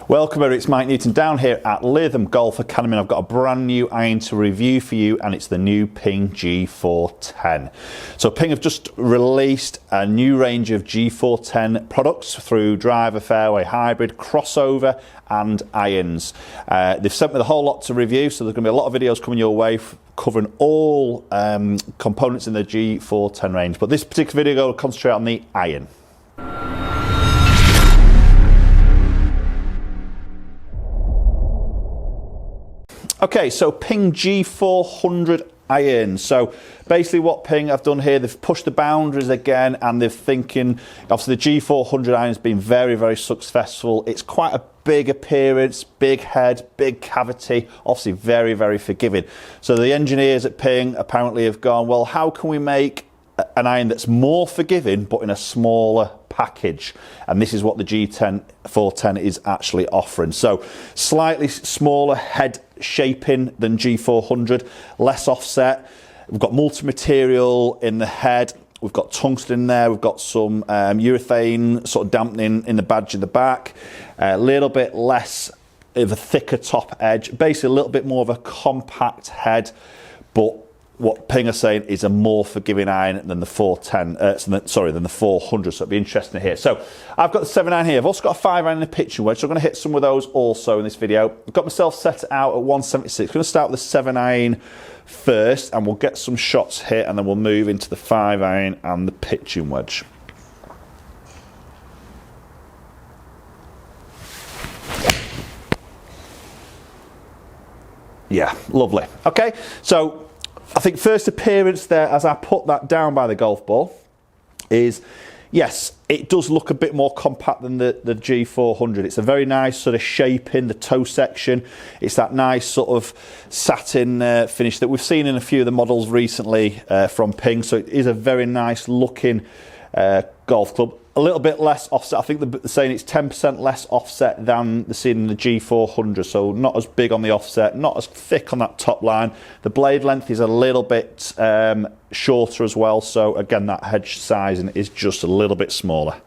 Welcome everybody, it's Mike Newton down here at Lytham Golf Academy, and I've got a brand new iron to review for you, and it's the new Ping G410. So Ping have just released a new range of G410 products through driver, fairway, hybrid, crossover and irons. They've sent me the whole lot to review, so there's going to be a lot of videos coming your way covering all components in the G410 range, but this particular video will concentrate on the iron. Okay, so Ping G410 Irons. So basically what Ping have done here, they've pushed the boundaries again, and they're thinking, obviously the G410 Iron has been very, very successful. It's quite a big appearance, big head, big cavity, obviously very, very forgiving. So the engineers at Ping apparently have gone, well, how can we make an iron that's more forgiving but in a smaller package? And this is what the G410 is actually offering. So slightly smaller head shaping than G400, less offset. We've got multi-material in the head. We've got tungsten in there. We've got some urethane sort of dampening in the badge in the back. A little bit less of a thicker top edge. Basically a little bit more of a compact head, but what Ping are saying is a more forgiving iron than the 410, than the 400, so it'll be interesting to hear. So I've got the 7 iron here. I've also got a 5 iron and a pitching wedge, so I'm going to hit some of those also in this video. I've got myself set out at 176. I'm going to start with the 7 iron first, and we'll get some shots hit, and then we'll move into the 5 iron and the pitching wedge. Yeah, lovely. Okay, so I think first appearance there, as I put that down by the golf ball, is, yes, it does look a bit more compact than the G400. It's a very nice sort of shape in the toe section. It's that nice sort of satin finish that we've seen in a few of the models recently from Ping. So it is a very nice looking golf club. A little bit less offset. I think they're saying it's 10% less offset than the seen in the G400, so not as big on the offset, not as thick on that top line. The blade length is a little bit shorter as well, so again that hedge sizing is just a little bit smaller.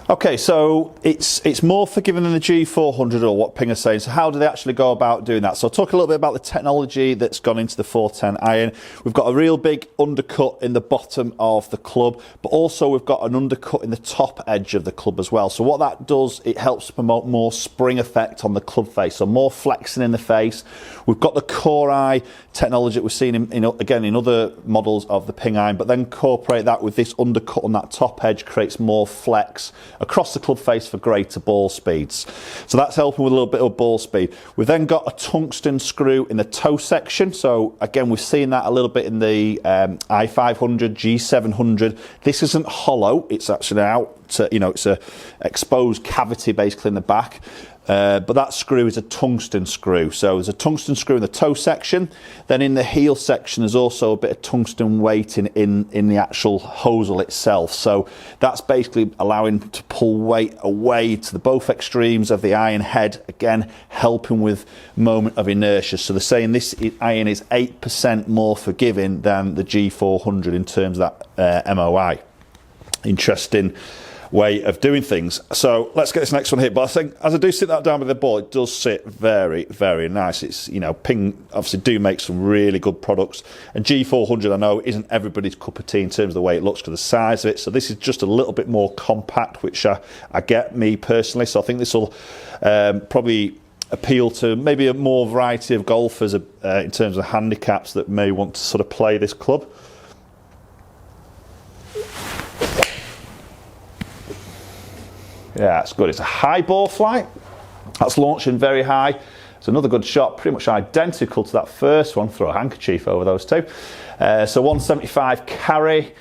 Okay, so it's more forgiving than the G400, or what Ping are saying. So how do they actually go about doing that? So I'll talk a little bit about the technology that's gone into the 410 iron. We've got a real big undercut in the bottom of the club, but also we've got an undercut in the top edge of the club as well. So what that does, it helps to promote more spring effect on the club face, so more flexing in the face. We've got the core eye technology that we've seen again in other models of the Ping iron, but then incorporate that with this undercut on that top edge, creates more flex across the club face for greater ball speeds. So that's helping with a little bit of ball speed. We've then got a tungsten screw in the toe section. So again, we've seen that a little bit in the i500, G700. This isn't hollow, it's actually out, it's a exposed cavity basically in the back. But that screw is a tungsten screw. So there's a tungsten screw in the toe section. Then in the heel section, there's also a bit of tungsten weighting in the actual hosel itself. So that's basically allowing to pull weight away to the both extremes of the iron head, again, helping with moment of inertia. So they're saying this iron is 8% more forgiving than the G400 in terms of that MOI. Interesting way of doing things. So let's get this next one here. But I think as I do sit that down with the ball, it does sit very, very nice. It's, Ping obviously do make some really good products, and G400 I know isn't everybody's cup of tea in terms of the way it looks for the size of it. So this is just a little bit more compact, which I get, me personally. So I think this will probably appeal to maybe a more variety of golfers in terms of handicaps that may want to sort of play this club. Yeah, it's good. It's a high ball flight. That's launching very high. It's another good shot, pretty much identical to that first one. Throw a handkerchief over those two. So 175 carry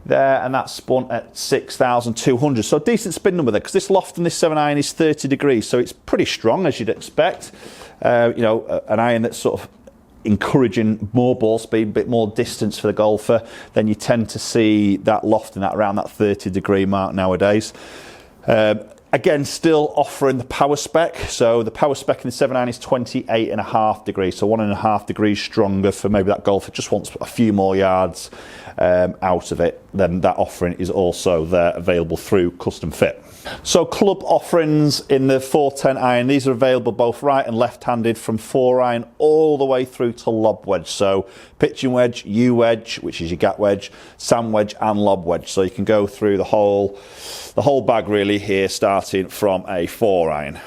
there, and that's spun at 6,200. So decent spin number there, because this loft in this 7 iron is 30 degrees, so it's pretty strong as you'd expect. An iron that's sort of encouraging more ball speed, a bit more distance for the golfer. Then you tend to see that loft in that around that 30 degree mark nowadays. Again, still offering the power spec. So the power spec in the 7 iron is 28.5 degrees, so 1.5 degrees stronger for maybe that golfer just wants a few more yards out of it. then that offering is also there available through Custom Fit. So club offerings in the 410 iron, these are available both right and left-handed, from 4-iron all the way through to Lob Wedge. So Pitching Wedge, U Wedge, which is your gap wedge, Sand Wedge and Lob Wedge. So you can go through the whole bag really here, starting from a 4-iron.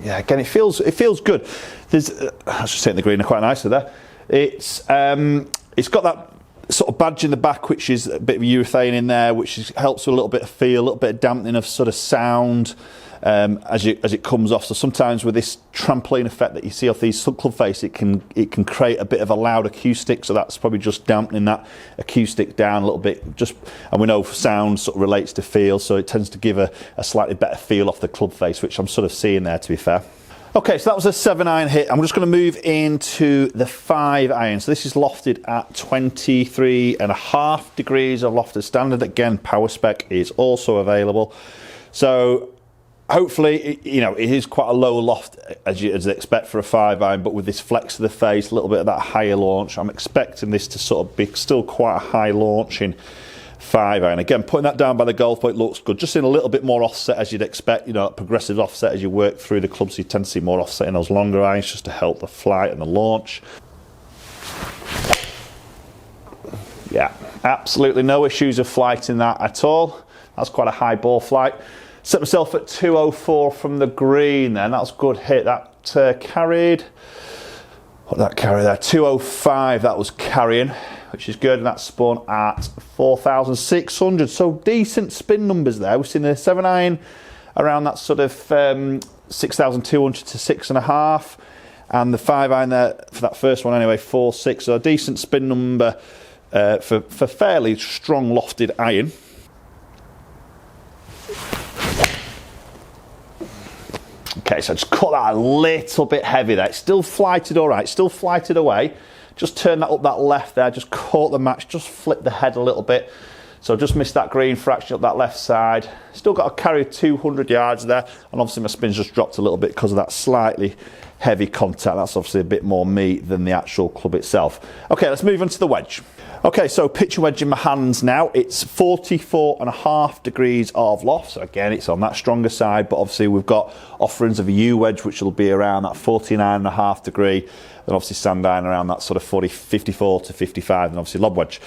Yeah, again, it feels good. There's, I was just hitting the green quite nicely there. It's got that sort of badge in the back, which is a bit of urethane in there, which helps with a little bit of feel, a little bit of dampening of sort of sound as it comes off. So sometimes with this trampoline effect that you see off these club face, it can create a bit of a loud acoustic. So that's probably just dampening that acoustic down a little bit. And we know sound sort of relates to feel, so it tends to give a slightly better feel off the club face, which I'm sort of seeing there, to be fair. Okay, so that was a 7-iron hit. I'm just going to move into the 5-iron. So this is lofted at 23.5 degrees of lofted standard. Again, power spec is also available. So hopefully, you know, it is quite a low loft as you'd expect for a 5-iron, but with this flex of the face, a little bit of that higher launch, I'm expecting this to sort of be still quite a high launching 5-iron. Again, putting that down by the golf ball, it looks good. Just in a little bit more offset as you'd expect, you know, progressive offset as you work through the clubs. You tend to see more offset in those longer irons just to help the flight and the launch. Yeah, absolutely no issues of flight in that at all. That's quite a high ball flight. Set myself at 204 from the green then. That's a good hit. That carried, what did that carry there? 205 that was carrying, which is good, and that's spun at 4,600. So decent spin numbers there. We've seen the 7-iron around that sort of 6,200 to 6.5, and the 5-iron there for that first one anyway, 4.6. So a decent spin number for fairly strong lofted iron. Okay, so I just cut that a little bit heavy there. It's still flighted all right, still flighted away. Just turn that up that left there, just caught the match, just flip the head a little bit. So just missed that green fraction up that left side. Still got to carry 200 yards there, and obviously my spin's just dropped a little bit because of that slightly heavy contact. That's obviously a bit more meat than the actual club itself. Okay, let's move on to the wedge. Okay, so pitching wedge in my hands now. It's 44.5 degrees of loft. So again, it's on that stronger side, but obviously we've got offerings of a U wedge, which will be around that 49.5 degree. Then obviously sand iron around that sort of 54 to 55, and obviously lob wedge.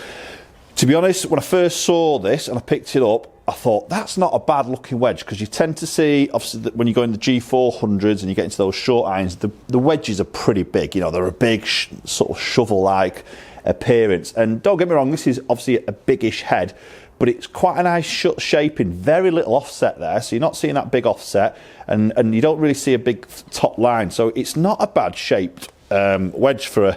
To be honest, when I first saw this and I picked it up, I thought that's not a bad looking wedge, because you tend to see, obviously, that when you go in the G400s and you get into those short irons, the wedges are pretty big. You know, they're a big sort of shovel-like appearance. And don't get me wrong, this is obviously a biggish head, but it's quite a nice shut shaping, very little offset there, so you're not seeing that big offset, and you don't really see a big top line, so it's not a bad shaped wedge for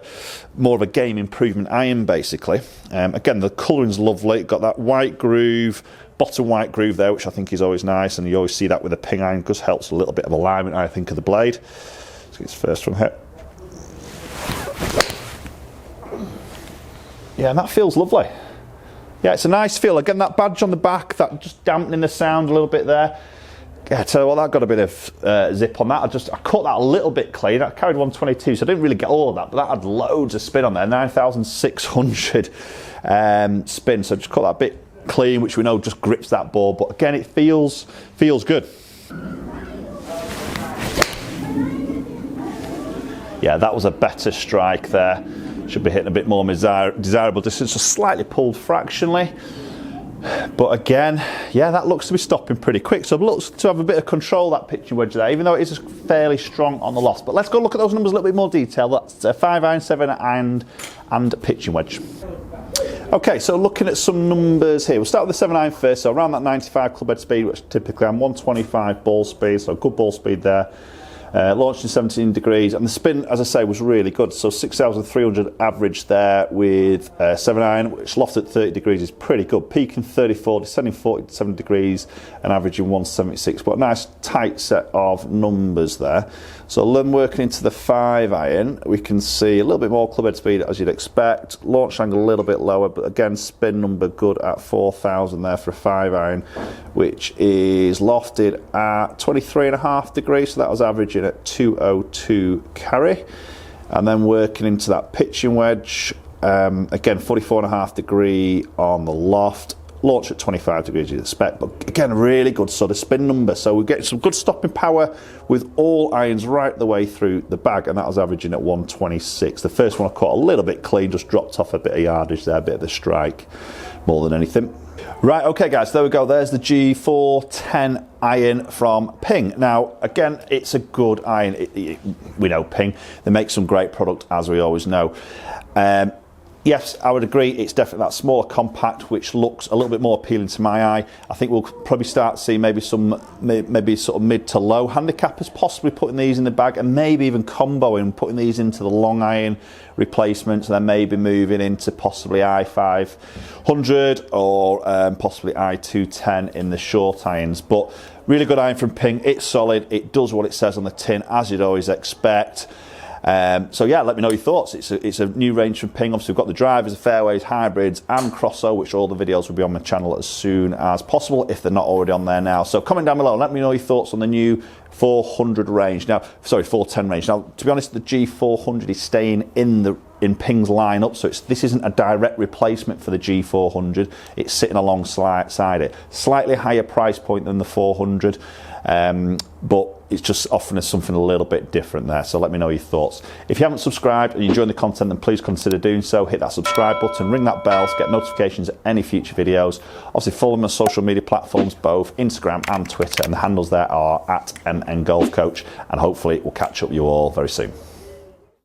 more of a game improvement iron, basically. Again, the colouring's lovely. Got that white groove, bottom white groove there, which I think is always nice, and you always see that with a ping iron, because helps a little bit of alignment, I think, of the blade. Let's get this first from here. Yeah, and that feels lovely. Yeah, it's a nice feel. Again, that badge on the back, that just dampening the sound a little bit there. Yeah, I tell you what, that got a bit of zip on that. I cut that a little bit clean. I carried 122, so I didn't really get all of that, but that had loads of spin on there, 9,600 spin. So just cut that bit clean, which we know just grips that ball. But again, it feels good. Yeah, that was a better strike there. Should be hitting a bit more desirable distance, just slightly pulled fractionally. But again, yeah, that looks to be stopping pretty quick. So it looks to have a bit of control, that pitching wedge there, even though it is fairly strong on the loft. But let's go look at those numbers a little bit more detail. That's a 5-iron, 7-iron and pitching wedge. Okay, so looking at some numbers here. We'll start with the 7-iron first. So around that 95 club head speed, which typically I'm 125 ball speed, so good ball speed there. Launched in 17 degrees, and the spin, as I say, was really good. So 6,300 average there with 7-iron, which lofted at 30 degrees is pretty good. Peaking 34, descending 47 degrees, and averaging 176. But a nice tight set of numbers there. So then working into the 5-iron, we can see a little bit more club head speed as you'd expect. Launch angle a little bit lower, but again, spin number good at 4,000 there for a 5-iron, which is lofted at 23.5 degrees. So that was averaging at 202 carry. And then working into that pitching wedge, again 44.5 degree on the loft, launch at 25 degrees you'd expect, but again really good sort of spin number, so we get some good stopping power with all irons right the way through the bag, and that was averaging at 126. The first one I caught a little bit clean, just dropped off a bit of yardage there, a bit of the strike more than anything. Right, okay guys, there we go. There's the G410 iron from Ping. Now, again, it's a good iron. We know Ping. They make some great product, as we always know. Yes, I would agree, it's definitely that smaller compact, which looks a little bit more appealing to my eye. I think we'll probably start to see maybe some, maybe sort of mid to low handicappers possibly putting these in the bag, and maybe even comboing, putting these into the long iron replacements, and then maybe moving into possibly I500 or possibly I210 in the short irons. But really good iron from Ping. It's solid, it does what it says on the tin, as you'd always expect. So yeah, let me know your thoughts. It's a new range from Ping. Obviously we've got the drivers, the fairways, hybrids and crosso, which all the videos will be on my channel as soon as possible if they're not already on there now. So comment down below and let me know your thoughts on the new 400 range. Now, sorry, 410 range. Now, to be honest, the G400 is staying in Ping's lineup, so this isn't a direct replacement for the G400. It's sitting alongside it. Slightly higher price point than the 400, but it's just offering us something a little bit different there. So let me know your thoughts. If you haven't subscribed and you're enjoying the content, then please consider doing so. Hit that subscribe button, ring that bell to get notifications of any future videos. Obviously follow me on social media platforms, both Instagram and Twitter, and the handles there are @MNGolfCoach, and hopefully we'll catch up with you all very soon.